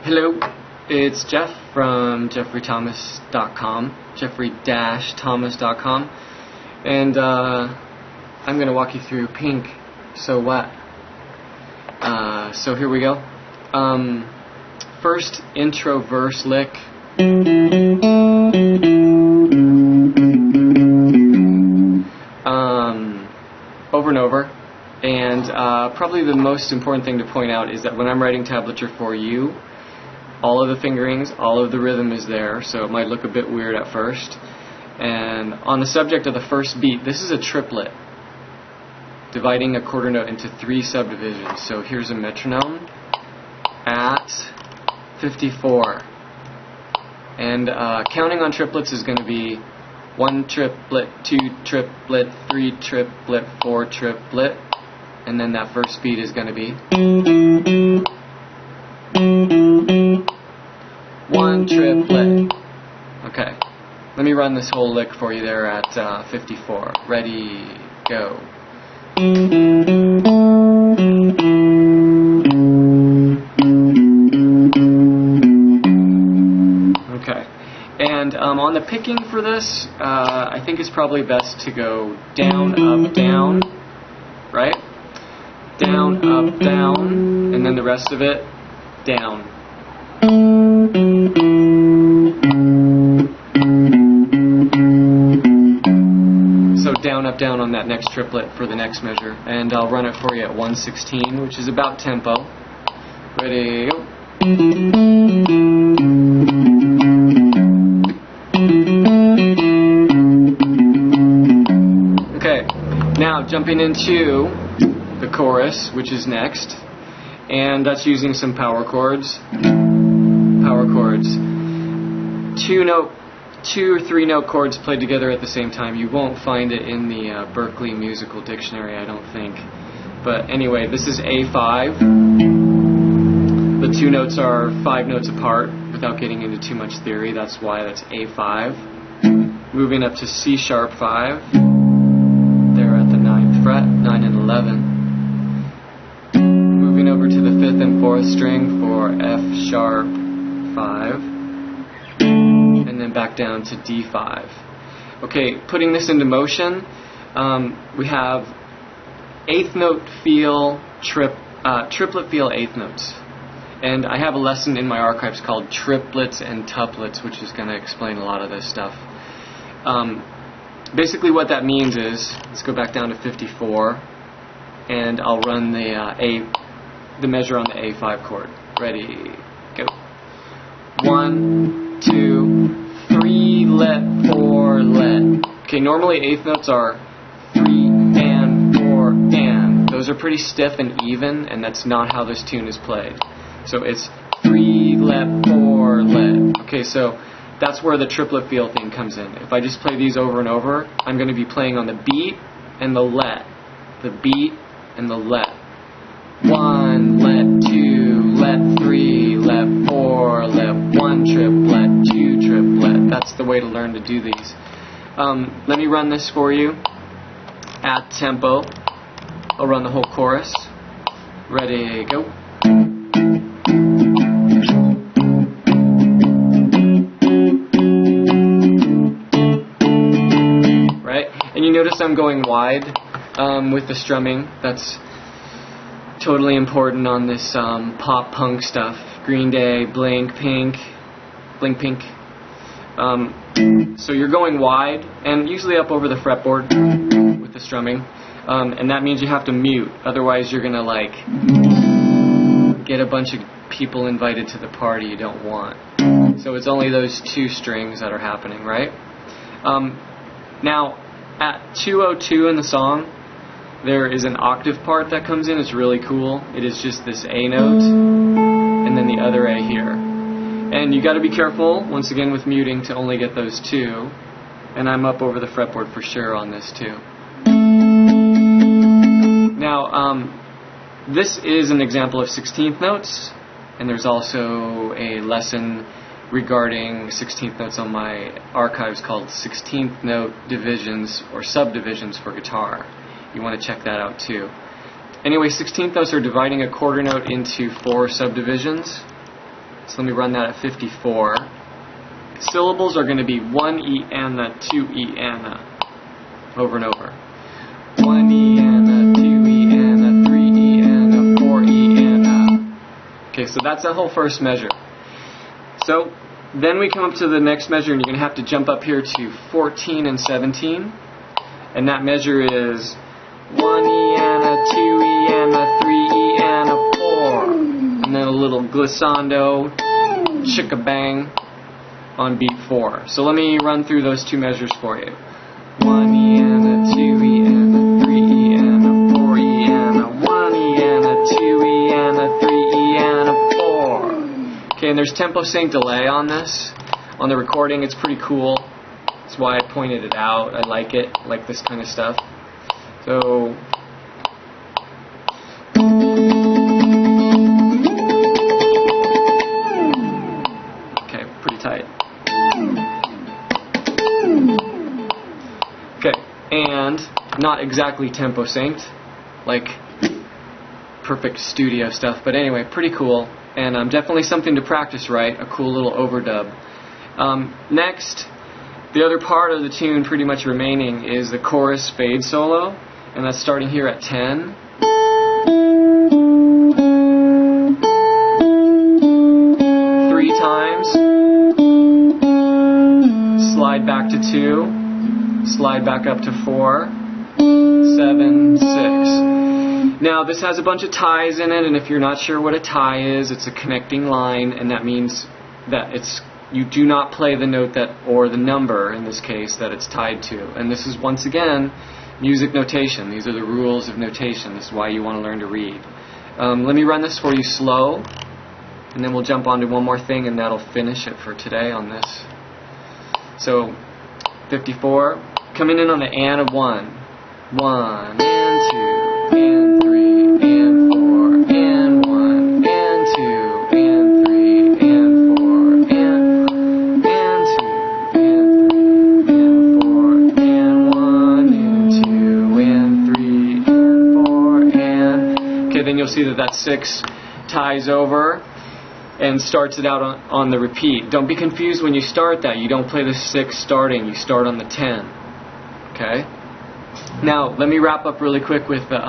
Hello, it's Jeff from jeffreythomas.com, jeffrey-thomas.com, and I'm going to walk you through Pink, So What. So here we go. First intro verse lick. Over and over. And probably the most important thing to point out is that when I'm writing tablature for you, all of the fingerings, all of the rhythm is there, so it might look a bit weird at first. And on the subject of the first beat, this is a triplet, dividing a quarter note into 3 subdivisions. So here's a metronome at 54. And counting on triplets is going to be 1 triplet, 2 triplet, 3 triplet, 4 triplet, and then that first beat is going to be 1 triplet. Okay, let me run this whole lick for you there at 54. Ready, go. Okay, and on the picking for this, I think it's probably best to go down, up, down, right? Down, up, down, and then the rest of it, down. So down, up, down on that next triplet for the next measure. And I'll run it for you at 116, which is about tempo. Ready, go. Okay, now jumping into the chorus, which is next. And that's using some power chords. Power chords. 2 or 3 note chords played together at the same time. You won't find it in the Berkeley Musical Dictionary, I don't think. But anyway, this is A5. The 2 notes are 5 notes apart without getting into too much theory. That's why that's A5. Moving up to C sharp 5. There at the 9th fret, 9 and 11. Moving over to the 5th and 4th string for F sharp 5. And then back down to D5. Okay, putting this into motion, we have 8th note feel, triplet feel 8th notes. And I have a lesson in my archives called Triplets and Tuplets, which is going to explain a lot of this stuff. Basically what that means is, let's go back down to 54, and I'll run the measure on the A5 chord. Ready, go. 1, 2, 3, let, 4, let. Okay, normally 8th notes are 3 and 4 and. Those are pretty stiff and even, and that's not how this tune is played. So it's 3, let, 4, let. Okay, so that's where the triplet feel thing comes in. If I just play these over and over, I'm going to be playing on the beat and the let. The beat and the let. 1, let, 2, let, 3, let, 4, let, 1 triplet, 2 triplet. That's the way to learn to do these. Let me run this for you at tempo. I'll run the whole chorus. Ready, go. Right? And you notice I'm going wide with the strumming. That's totally important on this pop punk stuff. Green Day, Blink Pink. So you're going wide and usually up over the fretboard with the strumming, and that means you have to mute. Otherwise, you're gonna like get a bunch of people invited to the party you don't want. So it's only those 2 strings that are happening, right? Now at 202 in the song, there is an octave part that comes in. It's really cool. It is just this A note and then the other A here. And you got to be careful, once again, with muting to only get those 2. And I'm up over the fretboard for sure on this too. Now, this is an example of 16th notes, and there's also a lesson regarding 16th notes on my archives called 16th note divisions or subdivisions for guitar. You want to check that out too. Anyway, 16th notes are dividing a quarter note into 4 subdivisions. So let me run that at 54. Syllables are going to be 1 E and a, 2 E and a, over and over. 1 E and a, 2 E and a, 3 E and a, 4 E and a. Okay, so that's that whole first measure. So then we come up to the next measure, and you're going to have to jump up here to 14 and 17. And that measure is 1 E and a, 2 E and a, 3 E and a, 4. And then a little glissando, chicka-bang on beat 4. So let me run through those two measures for you. 1 E and a, 2 E and a, 3 E and a, 4 E and a, 1 E and a, 2 E and a, 3 E and a, 4. Okay, and there's tempo sync delay on this. On the recording, it's pretty cool. That's why I pointed it out. I like it, I like this kind of stuff. So okay, pretty tight. Okay, and not exactly tempo synced, like perfect studio stuff, but anyway, pretty cool, and definitely something to practice, right? A cool little overdub. Next, the other part of the tune pretty much remaining is the chorus fade solo, and that's starting here at 10. Three times. Slide back to 2. Slide back up to 4. 7, 6. Now this has a bunch of ties in it, and if you're not sure what a tie is, it's a connecting line, and that means that you do not play the note that, or the number in this case, that it's tied to. And this is once again music notation. These are the rules of notation. This is why you want to learn to read. Let me run this for you slow, and then we'll jump on to one more thing, and that'll finish it for today on this. So 54, coming in on the and of 1. 1 and 2 and 3 and 4 and 1 and 2 and 3 and 4 and 2 and 3 and 4 and 1 and 2 and 3 and 4 and... Okay, then you'll see that that 6 ties over and starts it out on the repeat. Don't be confused when you start that. You don't play the 6 starting, you start on the 10. Okay? Now, let me wrap up really quick with the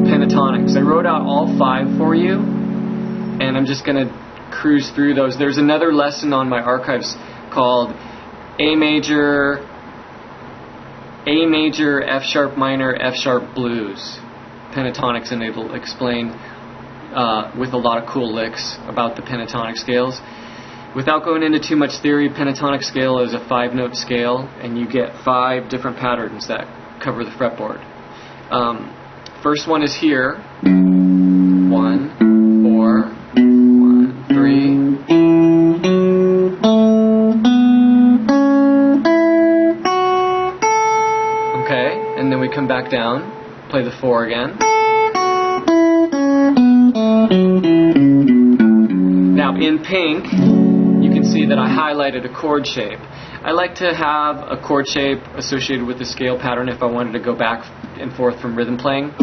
pentatonics. I wrote out all 5 for you, and I'm just going to cruise through those. There's another lesson on my archives called A major, F sharp minor, F sharp blues, pentatonics, and it'll explain with a lot of cool licks about the pentatonic scales. Without going into too much theory, Pentatonic Scale is a 5-note scale, and you get 5 different patterns that cover the fretboard. First one is here. 1, 4, 1, 3. Okay, and then we come back down, play the 4 again. Now in pink, you can see that I highlighted a chord shape. I like to have a chord shape associated with the scale pattern if I wanted to go back and forth from rhythm playing.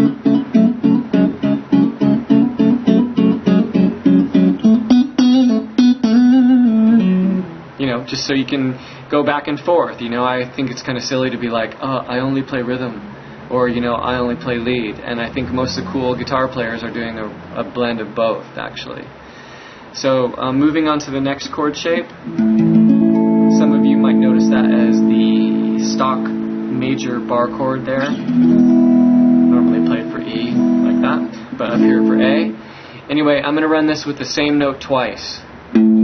You know, just so you can go back and forth. You know, I think it's kind of silly to be like, oh, I only play rhythm, or, you know, I only play lead. And I think most of the cool guitar players are doing a blend of both, actually. So moving on to the next chord shape, some of you might notice that as the stock major bar chord there. Normally played for E like that, but up here for A. Anyway, I'm going to run this with the same note twice. 1,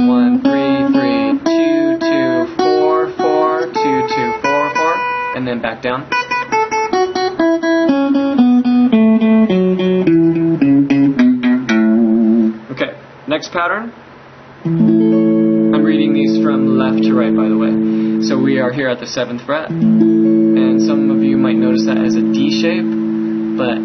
1, 3, 3, 2, 2, 4, 4, 2, 2, 4, 4, and then back down. Next pattern. I'm reading these from left to right, by the way. So we are here at the 7th fret. And some of you might notice that as a D shape, but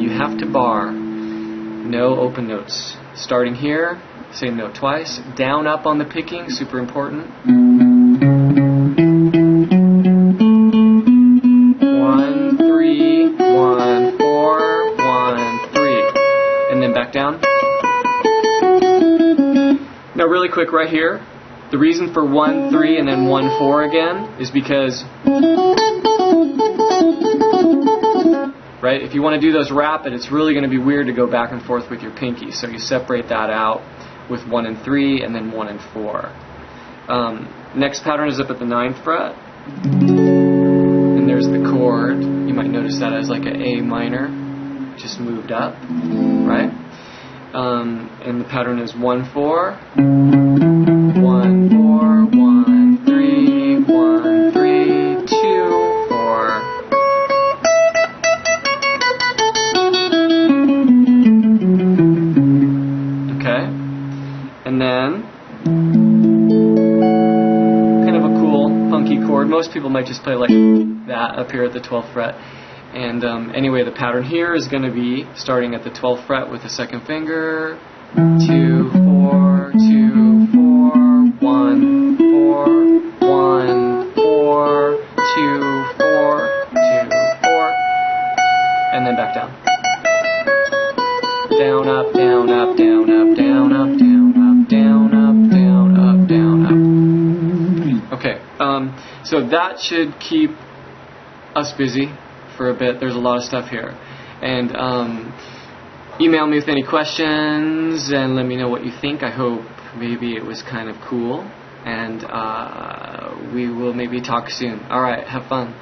you have to bar. No open notes. Starting here, same note twice. Down, up on the picking, super important. 1, 3, 1, Now really quick right here, the reason for 1, 3, and then 1, 4 again is because, right, if you want to do those rapid, it's really going to be weird to go back and forth with your pinky. So you separate that out with 1 and 3 and then 1 and 4. Next pattern is up at the 9th fret. And there's the chord. You might notice that as like an A minor, just moved up, right? And the pattern is 1, 4, 1, 4, 1, 3, 1, 3, 2, 4. Okay? And then, kind of a cool, funky chord. Most people might just play like that up here at the 12th fret. And anyway, the pattern here is going to be starting at the 12th fret with the second finger, 2, 4, 2, 4, 1, 4, 1, 4, 2, 4, 2, 4, and then back down. Down, up, down, up, down, up, down, up, down, up, down, up, down, up, down, up. Okay, so that should keep us busy for a bit. There's a lot of stuff here. And email me with any questions and let me know what you think. I hope maybe it was kind of cool. And we will maybe talk soon. Alright, have fun.